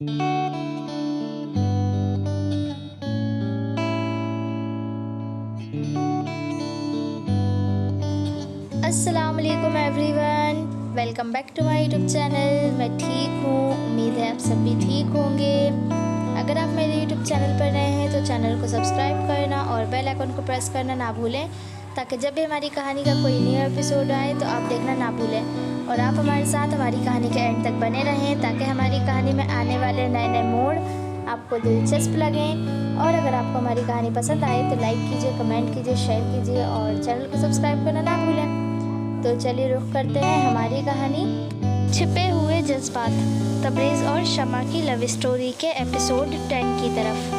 अस्सलाम वालेकुम everyone, welcome back to my YouTube channel. मैं ठीक हूँ, उम्मीद है आप सब भी ठीक होंगे। अगर आप मेरे यूट्यूब चैनल पर नए हैं तो चैनल को सब्सक्राइब करना और बेल आइकन को प्रेस करना ना भूलें, ताकि जब भी हमारी कहानी का कोई न्यू एपिसोड आए तो आप देखना ना भूलें। और आप हमारे साथ हमारी कहानी के एंड तक बने रहें, ताकि हमारी कहानी में आने वाले नए नए मोड़ आपको दिलचस्प लगें। और अगर आपको हमारी कहानी पसंद आए तो लाइक कीजिए, कमेंट कीजिए, शेयर कीजिए और चैनल को सब्सक्राइब करना ना भूलें। तो चलिए रुख करते हैं हमारी कहानी छिपे हुए जज्बात, तबरेज़ और शमा की लव स्टोरी के एपिसोड 10 की तरफ।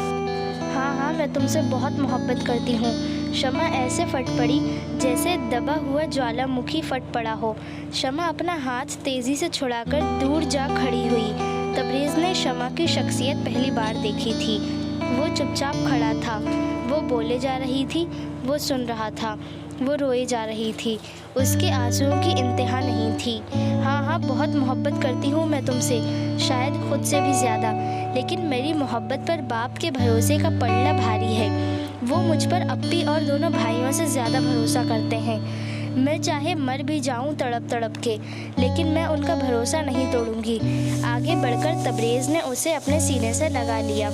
हाँ, मैं तुमसे बहुत मोहब्बत करती हूँ। शमा ऐसे फट पड़ी जैसे दबा हुआ ज्वालामुखी फट पड़ा हो। शमा अपना हाथ तेज़ी से छुड़ाकर दूर जा खड़ी हुई। तबरेज़ ने शमा की शख्सियत पहली बार देखी थी। वो चुपचाप खड़ा था, वो बोले जा रही थी, वो सुन रहा था, वो रोए जा रही थी। उसके आंसुओं की इंतहा नहीं थी। हाँ, बहुत मोहब्बत करती हूँ मैं तुमसे, शायद खुद से भी ज़्यादा। लेकिन मेरी मोहब्बत पर बाप के भरोसे का पलड़ा भारी है। वो मुझ पर अप्पी और दोनों भाइयों से ज़्यादा भरोसा करते हैं। मैं चाहे मर भी जाऊं तड़प तड़प के, लेकिन मैं उनका भरोसा नहीं तोड़ूंगी। आगे बढ़कर तबरेज़ ने उसे अपने सीने से लगा लिया।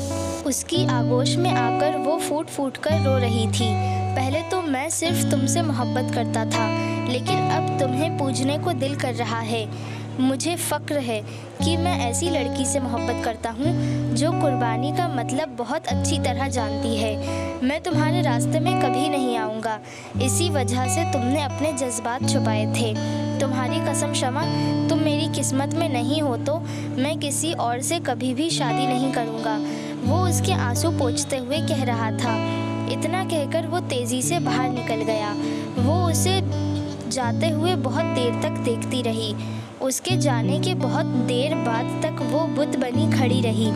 उसकी आगोश में आकर वो फूट फूट कर रो रही थी। पहले तो मैं सिर्फ तुमसे मोहब्बत करता था, लेकिन अब तुम्हें पूजने को दिल कर रहा है। मुझे फ़क्र है कि मैं ऐसी लड़की से मोहब्बत करता हूँ जो कुर्बानी का मतलब बहुत अच्छी तरह जानती है। मैं तुम्हारे रास्ते में कभी नहीं आऊँगा, इसी वजह से तुमने अपने जज्बात छुपाए थे। तुम्हारी कसम शमा, तुम मेरी किस्मत में नहीं हो तो मैं किसी और से कभी भी शादी नहीं करूँगा। वो उसके आंसू पोंछते हुए कह रहा था। इतना कहकर वो तेज़ी से बाहर निकल गया। वो उसे जाते हुए बहुत देर तक देखती रही। उसके जाने के बहुत देर बाद तक वो बुत बनी खड़ी रही।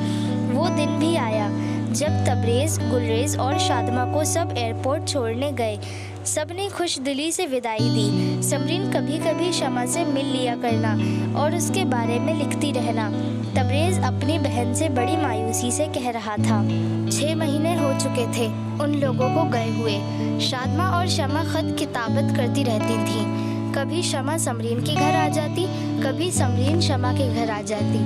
वो दिन भी आया जब तबरेज़, गुलरेज़ और शादमा को सब एयरपोर्ट छोड़ने गए। सब ने खुश दिली से विदाई दी। समरीन कभी कभी शमा से मिल लिया करना और उसके बारे में लिखती रहना। तबरेज़ अपनी बहन से बड़ी मायूसी से कह रहा था। 6 महीने हो चुके थे उन लोगों को गए हुए। शादमा और शमा ख़त किताबत करती रहती थीं। कभी शमा समरीन के घर आ जाती, कभी समरीन शमा के घर आ जाती।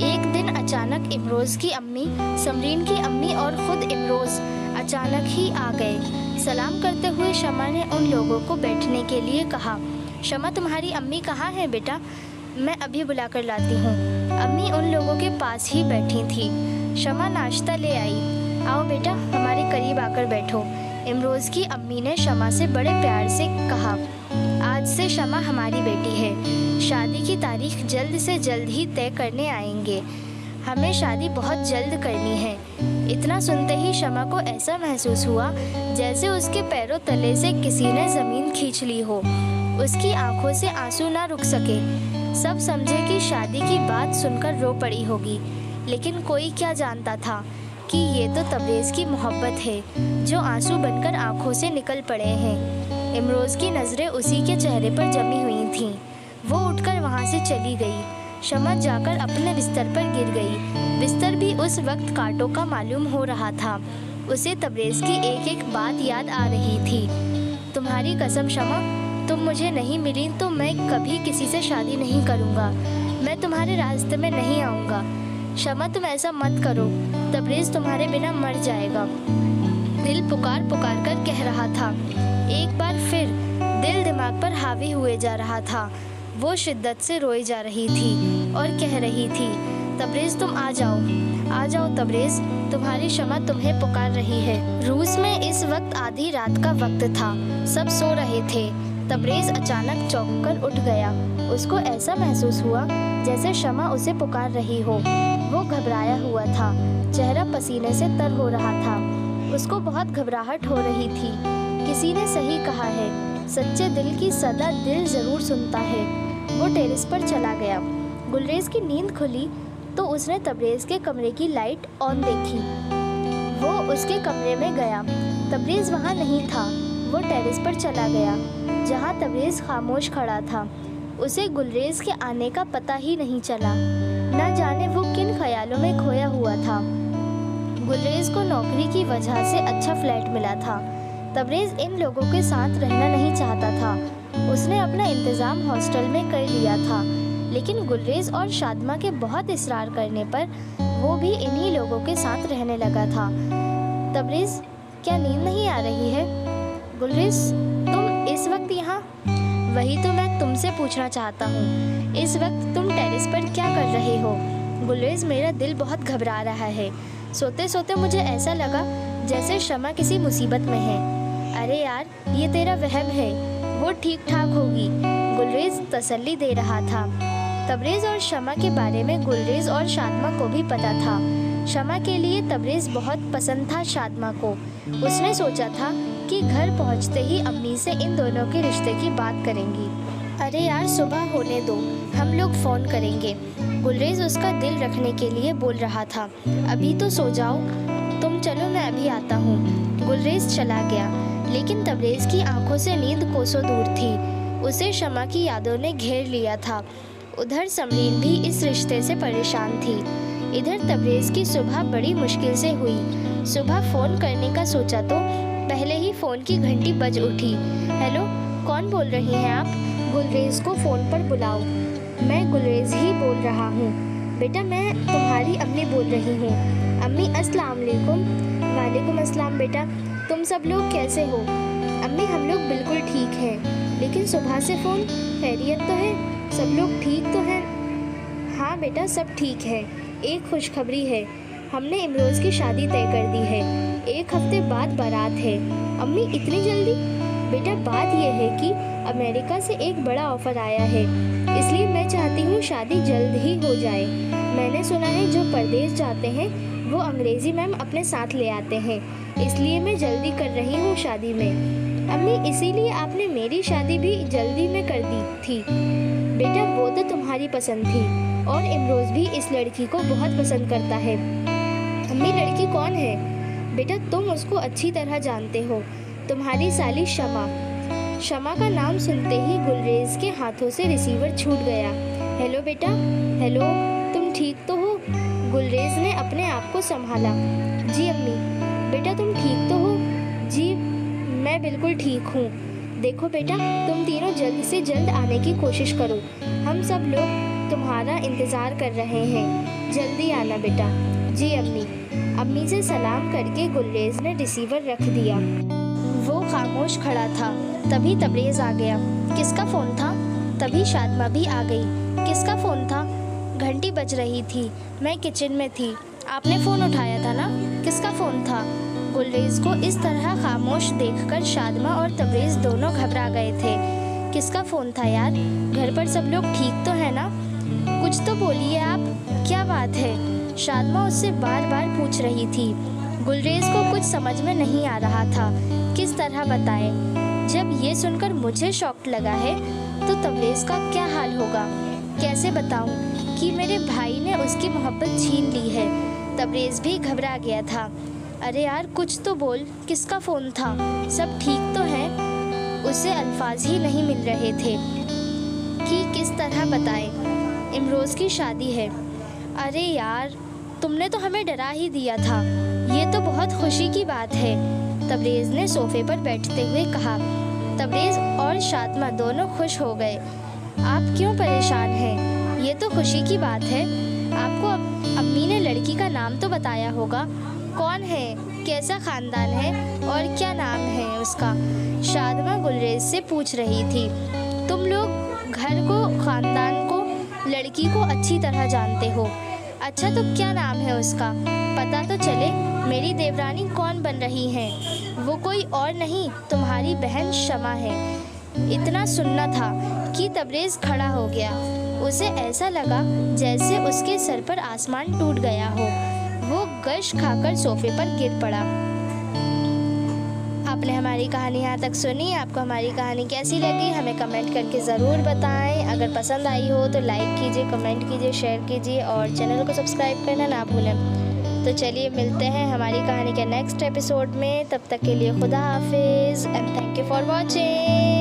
एक दिन अचानक इमरोज़ की अम्मी, समरीन की अम्मी और ख़ुद इमरोज़ अचानक ही आ गए। सलाम करते हुए शमा ने उन लोगों को बैठने के लिए कहा। शमा, तुम्हारी अम्मी कहाँ है बेटा? मैं अभी बुला कर लाती हूँ। अम्मी उन लोगों के पास ही बैठी थी। शमा नाश्ता ले आई। आओ बेटा, हमारे करीब आकर बैठो। इमरोज़ की अम्मी ने शमा से बड़े प्यार से कहा। आज से शमा हमारी बेटी है। शादी की तारीख जल्द से जल्द ही तय करने आएंगे। हमें शादी बहुत जल्द करनी है। इतना सुनते ही शमा को ऐसा महसूस हुआ जैसे उसके पैरों तले से किसी ने ज़मीन खींच ली हो। उसकी आंखों से आंसू ना रुक सके। सब समझे कि शादी की बात सुनकर रो पड़ी होगी, लेकिन कोई क्या जानता था कि ये तो तबरेज़ की मोहब्बत है जो आंसू बनकर आंखों से निकल पड़े हैं। इमरोज़ की नज़रें उसी के चेहरे पर जमी हुई थीं। वो उठकर वहाँ से चली गई। शमा जाकर अपने बिस्तर पर गिर गई। बिस्तर भी उस वक्त कांटों का मालूम हो रहा था। उसे तबरेज़ की एक एक बात याद आ रही थी। तुम्हारी कसम शमा, तुम मुझे नहीं मिली तो मैं कभी किसी से शादी नहीं करूँगा। मैं तुम्हारे रास्ते में नहीं आऊँगा। शमा, तुम ऐसा मत करो। तबरेज़ तुम्हारे बिना मर जाएगा। दिल पुकार पुकार कर कह रहा था। एक बार फिर दिल दिमाग पर हावी हुए जा रहा था। वो शिद्दत से रोई जा रही थी और कह रही थी, तबरेज़ तुम आ जाओ, आ जाओ तबरेज़, तुम्हारी शमा तुम्हें पुकार रही है। रूस में इस वक्त आधी रात का वक्त था। सब सो रहे थे। तबरेज़ अचानक चौंक कर उठ गया। उसको ऐसा महसूस हुआ जैसे शमा उसे पुकार रही हो। वो घबराया हुआ था, चेहरा पसीने से तर हो रहा था। उसको बहुत घबराहट हो रही थी। किसी ने सही कहा है, सच्चे दिल की सदा दिल ज़रूर सुनता है। वो टेरेस पर चला गया। गुलरेज़ की नींद खुली तो उसने तबरेज़ के कमरे की लाइट ऑन देखी। वो उसके कमरे में गया। तबरेज़ वहाँ नहीं था। वो टेरेस पर चला गया जहाँ तबरेज़ खामोश खड़ा था। उसे गुलरेज़ के आने का पता ही नहीं चला। न जाने वो किन ख्यालों में खोया हुआ था। गुलरेज को नौकरी की वजह से अच्छा फ्लैट मिला था। तबरेज़ इन लोगों के साथ रहना नहीं चाहता था। उसने अपना इंतज़ाम हॉस्टल में कर लिया था, लेकिन गुलरेज और शादमा के बहुत इसरार करने पर वो भी इन्हीं लोगों के साथ रहने लगा था। तबरेज़, क्या नींद नहीं आ रही है? गुलरेज, तुम इस वक्त यहाँ? वही तो मैं तुमसे पूछना चाहता हूँ। इस वक्त तुम टेरेस पर क्या कर रहे हो? गुलरेज, मेरा दिल बहुत घबरा रहा है। सोते सोते मुझे ऐसा लगा जैसे शमा किसी मुसीबत में है। अरे यार, ये तेरा वहम है, वो ठीक ठाक होगी, गुलरेज तसल्ली दे रहा था। तबरेज़ और शमा के बारे में गुलरेज और शादमा को भी पता था। शमा के लिए तबरेज़ बहुत पसंद था शादमा को। उसने सोचा था कि घर पहुंचते ही अम्मी से इन दोनों के रिश्ते की बात करेंगी। अरे यार, सुबह होने दो, हम लोग फ़ोन करेंगे, गुलरेज उसका दिल रखने के लिए बोल रहा था। अभी तो सो जाओ, तुम चलो, मैं अभी आता हूँ। गुलरेज चला गया, लेकिन तबरेज़ की आंखों से नींद कोसों दूर थी। उसे शमा की यादों ने घेर लिया था। उधर समरीन भी इस रिश्ते से परेशान थी। इधर तबरेज़ की सुबह बड़ी मुश्किल से हुई। सुबह फ़ोन करने का सोचा तो पहले ही फ़ोन की घंटी बज उठी। हेलो, कौन बोल रही हैं आप? गुलरेज को फ़ोन पर बुलाओ। मैं गुलरेज ही बोल रहा हूँ। बेटा, मैं तुम्हारी अम्मी बोल रही हूँ। अम्मी, अस्सलाम वालेकुम। वालेकुम अस्सलाम बेटा, तुम सब लोग कैसे हो? अम्मी, हम लोग बिल्कुल ठीक हैं, लेकिन सुबह से फ़ोन, खैरियत तो है? सब लोग ठीक तो हैं? हाँ बेटा, सब ठीक है। एक खुशखबरी है, हमने इमरोज़ की शादी तय कर दी है। 1 हफ्ते बाद बारात है। अम्मी, इतनी जल्दी? बेटा, बात यह है कि अमेरिका से एक बड़ा ऑफ़र आया है, इसलिए मैं चाहती हूँ शादी जल्द ही हो जाए। मैंने सुना है जो परदेश जाते हैं वो अंग्रेज़ी मैम अपने साथ ले आते हैं, इसलिए मैं जल्दी कर रही हूँ शादी में। अम्मी, इसीलिए आपने मेरी शादी भी जल्दी में कर दी थी? बेटा, वो तो तुम्हारी पसंद थी, और इमरोज़ भी इस लड़की को बहुत पसंद करता है। अम्मी, लड़की कौन है? बेटा, तुम उसको अच्छी तरह जानते हो, तुम्हारी साली शमा। शमा का नाम सुनते ही गुलरेज के हाथों से रिसीवर छूट गया। हेलो बेटा, हेलो, तुम ठीक तो हो? गुलरेज ने अपने आप को संभाला। जी अम्मी। बेटा, तुम ठीक तो हो? जी, मैं बिल्कुल ठीक हूँ। देखो बेटा, तुम तीनों जल्द से जल्द आने की कोशिश करो, हम सब लोग तुम्हारा इंतज़ार कर रहे हैं, जल्दी आना बेटा। जी अम्मी। अम्मी से सलाम करके गुलरेज ने रिसीवर रख दिया। वो खामोश खड़ा था। तभी तबरेज़ आ गया। किसका फ़ोन था? तभी शादमा भी आ गई। किसका फ़ोन था? घंटी बज रही थी, मैं किचन में थी, आपने फ़ोन उठाया था ना? किसका फ़ोन था? गुलरेज को इस तरह खामोश देखकर शादमा और तबरेज़ दोनों घबरा गए थे। किसका फ़ोन था यार? घर पर सब लोग ठीक तो है ना? कुछ तो बोलिए आप, क्या बात है? शादमा उससे बार बार पूछ रही थी। गुलरेज को कुछ समझ में नहीं आ रहा था, किस तरह बताए। जब ये सुनकर मुझे शॉक लगा है तो तबरेज़ का क्या हाल होगा? कैसे बताऊं कि मेरे भाई ने उसकी मोहब्बत छीन ली है? तबरेज़ भी घबरा गया था। अरे यार, कुछ तो बोल, किसका फ़ोन था? सब ठीक तो हैं? उसे अल्फाज ही नहीं मिल रहे थे कि किस तरह बताए। इमरोज़ की शादी है। अरे यार, तुमने तो हमें डरा ही दिया था, ये तो बहुत खुशी की बात है, तबरेज़ ने सोफे पर बैठते हुए कहा। तबरेज़ और शादमा दोनों खुश हो गए। आप क्यों परेशान हैं? ये तो खुशी की बात है। आपको अम्मी ने लड़की का नाम तो बताया होगा, कौन है, कैसा ख़ानदान है और क्या नाम है उसका? शादमा गुलरेज से पूछ रही थी। तुम लोग घर को, ख़ानदान को, लड़की को अच्छी तरह जानते हो। अच्छा, तो क्या नाम है उसका? पता तो चले मेरी देवरानी कौन बन रही हैं। वो कोई और नहीं, तुम्हारी बहन शमा है। इतना सुनना था कि तबरेज़ खड़ा हो गया। उसे ऐसा लगा जैसे उसके सर पर आसमान टूट गया हो। वो गश खाकर सोफे पर गिर पड़ा। आपने हमारी कहानी यहाँ तक सुनी। आपको हमारी कहानी कैसी लगी हमें कमेंट करके ज़रूर बताएं। अगर पसंद आई हो तो लाइक कीजिए, कमेंट कीजिए, शेयर कीजिए और चैनल को सब्सक्राइब करना ना भूलें। तो चलिए मिलते हैं हमारी कहानी के नेक्स्ट एपिसोड में। तब तक के लिए खुदा हाफिज़ and thank you for watching.